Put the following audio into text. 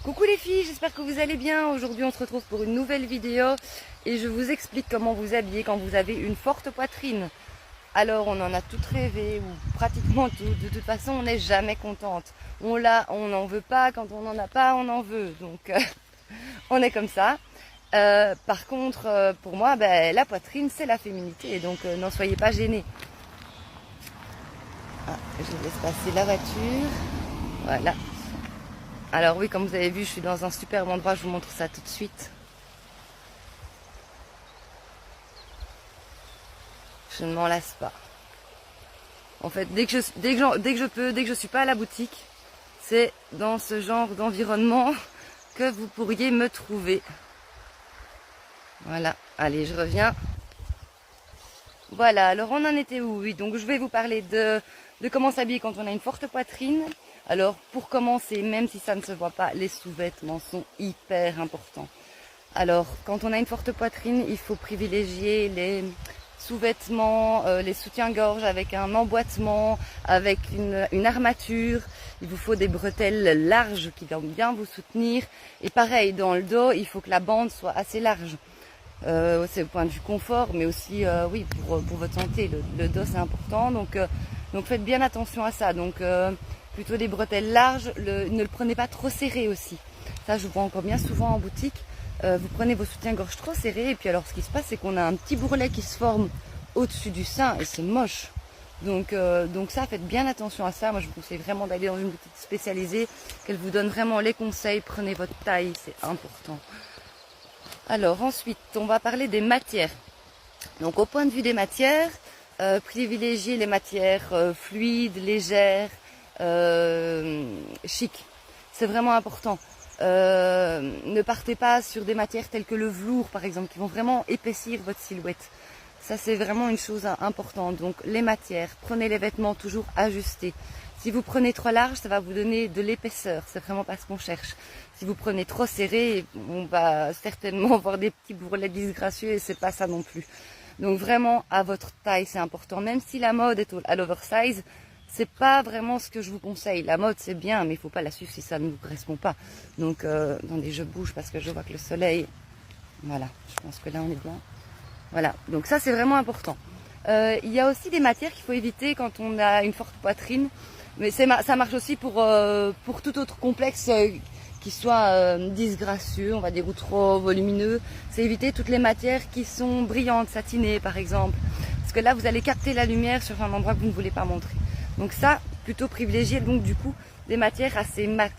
Coucou les filles, j'espère que vous allez bien. Aujourd'hui on se retrouve pour une nouvelle vidéo et je vous explique comment vous habiller quand vous avez une forte poitrine. Alors on en a toutes rêvé, ou pratiquement toutes, de toute façon on n'est jamais contente. On l'a, on n'en veut pas, quand on n'en a pas, on en veut. Donc on est comme ça. Par contre pour moi la poitrine c'est la féminité, donc n'en soyez pas gênés. Ah, je laisse passer la voiture, voilà. Alors oui, comme vous avez vu, je suis dans un superbe endroit, je vous montre ça tout de suite. Je ne m'en lasse pas. En fait, dès que je peux, dès que je suis pas à la boutique, c'est dans ce genre d'environnement que vous pourriez me trouver. Voilà, allez, je reviens. Voilà, alors on en était où? Oui, donc je vais vous parler de comment s'habiller quand on a une forte poitrine. Alors pour commencer, même si ça ne se voit pas, les sous-vêtements sont hyper importants. Alors quand on a une forte poitrine, il faut privilégier les sous-vêtements, les soutiens-gorge avec un emboîtement, avec une armature. Il vous faut des bretelles larges qui vont bien vous soutenir. Et pareil, dans le dos, il faut que la bande soit assez large. C'est au point de vue confort, mais aussi oui pour votre santé. Le dos c'est important, donc faites bien attention à ça. Donc plutôt des bretelles larges, ne le prenez pas trop serré aussi. Ça je vois encore bien souvent en boutique. Vous prenez vos soutiens-gorge trop serrés et puis alors ce qui se passe c'est qu'on a un petit bourrelet qui se forme au-dessus du sein et c'est moche. Donc ça, faites bien attention à ça. Moi je vous conseille vraiment d'aller dans une boutique spécialisée, qu'elle vous donne vraiment les conseils. Prenez votre taille, c'est important. Alors ensuite, on va parler des matières. Donc au point de vue des matières, privilégiez les matières fluides, légères, chic. C'est vraiment important. Ne partez pas sur des matières telles que le velours par exemple, qui vont vraiment épaissir votre silhouette. Ça c'est vraiment une chose importante. Donc les matières, prenez les vêtements toujours ajustés. Si vous prenez trop large, ça va vous donner de l'épaisseur. C'est vraiment pas ce qu'on cherche. Si vous prenez trop serré, on va certainement avoir des petits bourrelets disgracieux et c'est pas ça non plus. Donc vraiment à votre taille, c'est important. Même si la mode est à l'oversize, c'est pas vraiment ce que je vous conseille. La mode c'est bien, mais il faut pas la suivre si ça ne vous correspond pas. Donc attendez, je bouge parce que je vois que le soleil. Voilà, je pense que là on est bien. Voilà, donc ça c'est vraiment important. Il y a aussi des matières qu'il faut éviter quand on a une forte poitrine. Mais ça marche aussi pour tout autre complexe qui soit disgracieux, on va dire, ou trop volumineux. C'est éviter toutes les matières qui sont brillantes, satinées par exemple. Parce que là, vous allez capter la lumière sur un endroit que vous ne voulez pas montrer. Donc ça, plutôt privilégier donc du coup des matières assez mates.